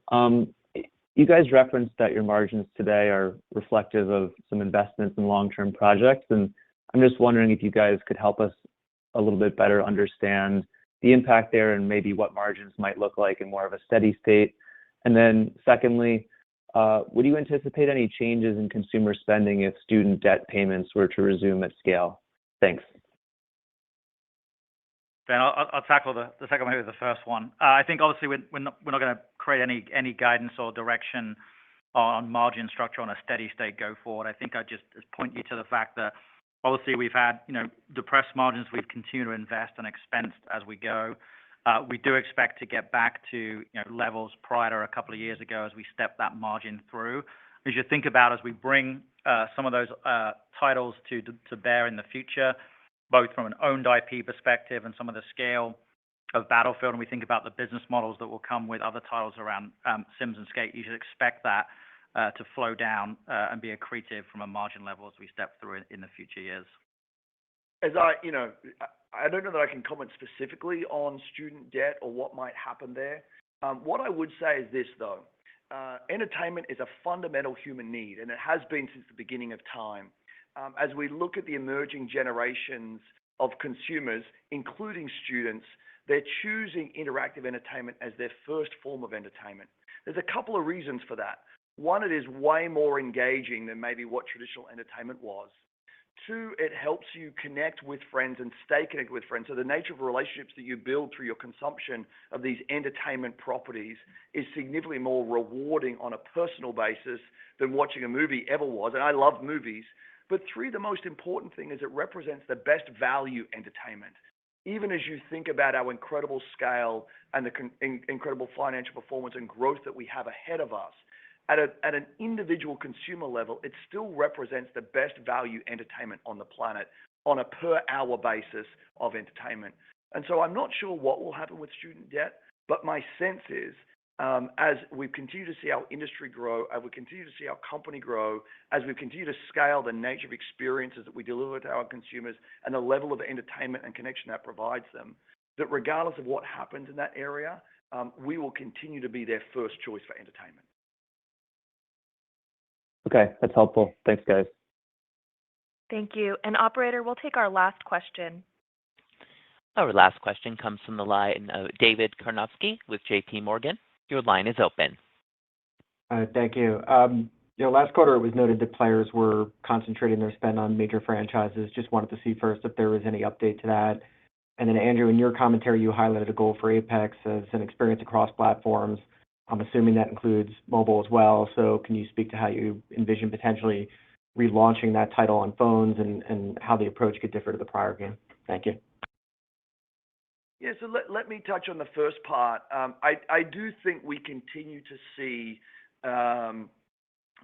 You guys referenced that your margins today are reflective of some investments in long-term projects, and I'm just wondering if you guys could help us a little bit better understand the impact there and maybe what margins might look like in more of a steady state. And then secondly, would you anticipate any changes in consumer spending if student debt payments were to resume at scale? Thanks. Ben, I'll tackle the second, maybe the first one. I think obviously we're not going to create any guidance or direction on margin structure on a steady state go forward. I think I just point you to the fact that obviously we've had depressed margins. We've continued to invest and expense as we go. We do expect to get back to levels prior to a couple of years ago as we step that margin through. As you think about as we bring some of those titles to bear in the future, both from an owned IP perspective and some of the scale of Battlefield, and we think about the business models that will come with other titles around Sims and Skate, you should expect that to flow down and be accretive from a margin level as we step through in the future years. As I don't know that I can comment specifically on student debt or what might happen there. What I would say is this, though. Entertainment is a fundamental human need, and it has been since the beginning of time. As we look at the emerging generations of consumers, including students, they're choosing interactive entertainment as their first form of entertainment. There's a couple of reasons for that. One, it is way more engaging than maybe what traditional entertainment was. Two, it helps you connect with friends and stay connected with friends. So the nature of relationships that you build through your consumption of these entertainment properties is significantly more rewarding on a personal basis than watching a movie ever was. And I love movies. But three, the most important thing is it represents the best value entertainment. Even as you think about our incredible scale and the incredible financial performance and growth that we have ahead of us, at an individual consumer level, it still represents the best value entertainment on the planet on a per-hour basis of entertainment. And so I'm not sure what will happen with student debt, but my sense is as we continue to see our industry grow, as we continue to see our company grow, as we continue to scale the nature of experiences that we deliver to our consumers and the level of entertainment and connection that provides them, that regardless of what happens in that area, we will continue to be their first choice for entertainment. Okay, that's helpful. Thanks, guys. Thank you. And operator, we'll take our last question. Our last question comes from the line of David Karnovsky with JP Morgan. Your line is open. Thank you. Last quarter it was noted that players were concentrating their spend on major franchises. Just wanted to see first if there was any update to that. And then Andrew, in your commentary, you highlighted a goal for Apex as an experience across platforms. I'm assuming that includes mobile as well. So can you speak to how you envision potentially relaunching that title on phones and how the approach could differ to the prior game? Thank you. Yeah, so let me touch on the first part. I do think we continue to see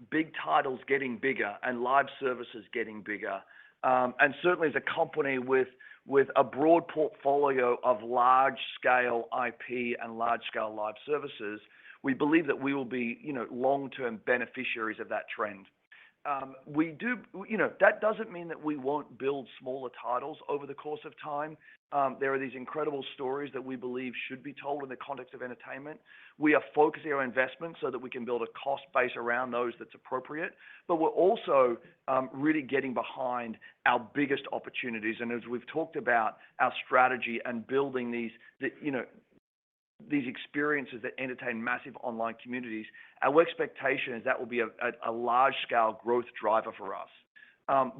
big titles getting bigger and live services getting bigger. And certainly as a company with a broad portfolio of large-scale IP and large-scale live services, we believe that we will be, long-term beneficiaries of that trend. We do, that doesn't mean that we won't build smaller titles over the course of time. There are these incredible stories that we believe should be told in the context of entertainment. We are focusing our investments so that we can build a cost base around those that's appropriate. But we're also really getting behind our biggest opportunities. And as we've talked about our strategy and building these experiences that entertain massive online communities, our expectation is that will be a large-scale growth driver for us.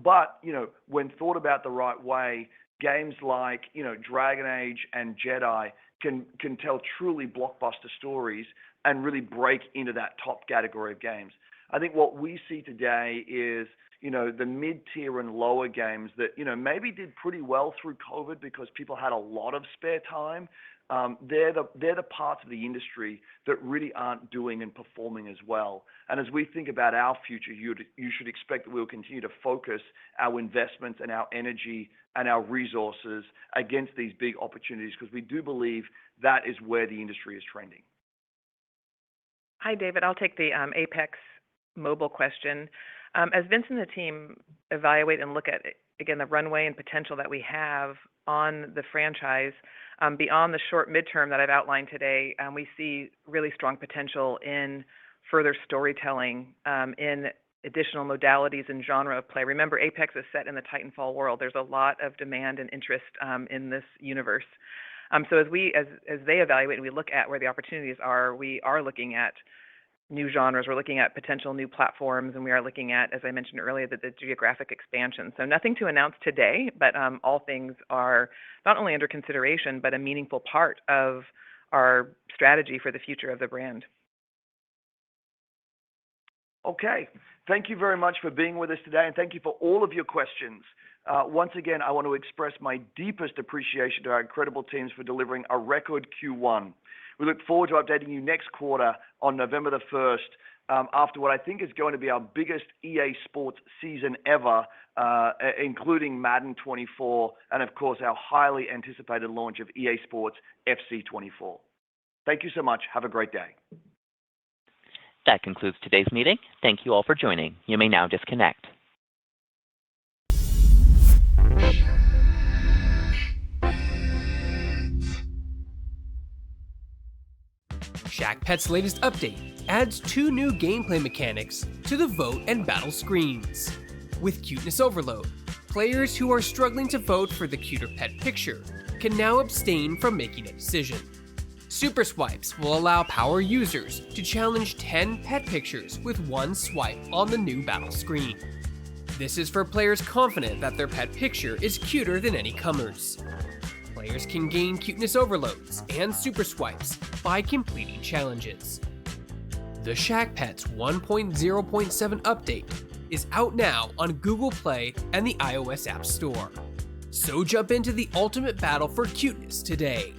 But, when thought about the right way, games like, Dragon Age and Jedi can tell truly blockbuster stories and really break into that top category of games. I think what we see today is, the mid-tier and lower games that, maybe did pretty well through COVID because people had a lot of spare time. they're the parts of the industry that really aren't doing and performing as well. And as we think about our future, you should expect that we'll continue to focus our investments and our energy and our resources against these big opportunities, because we do believe that is where the industry is trending. Hi, David. I'll take the Apex mobile question. As Vince and the team evaluate and look at, again, the runway and potential that we have on the franchise, beyond the short midterm that I've outlined today, we see really strong potential in further storytelling, in additional modalities and genre of play. Remember, Apex is set in the Titanfall world. There's a lot of demand and interest in this universe. So as they evaluate and we look at where the opportunities are, we are looking at new genres, we're looking at potential new platforms, and we are looking at, as I mentioned earlier, the geographic expansion. So nothing to announce today, but all things are not only under consideration, but a meaningful part of our strategy for the future of the brand. Okay. Thank you very much for being with us today, and thank you for all of your questions. Once again, I want to express my deepest appreciation to our incredible teams for delivering a record Q1. We look forward to updating you next quarter on November the 1st after what I think is going to be our biggest EA Sports season ever, including Madden 24 and, of course, our highly anticipated launch of EA Sports FC 24. Thank you so much. Have a great day. That concludes today's meeting. Thank you all for joining. You may now disconnect. Shackpets' latest update adds 2 new gameplay mechanics to the vote and battle screens. With Cuteness Overload, players who are struggling to vote for the cuter pet picture can now abstain from making a decision. Super Swipes will allow power users to challenge 10 pet pictures with 1 swipe on the new battle screen. This is for players confident that their pet picture is cuter than any comers. Players can gain Cuteness Overloads and Super Swipes by completing challenges. The Shackpets 1.0.7 update is out now on Google Play and the iOS App Store. So jump into the ultimate battle for cuteness today.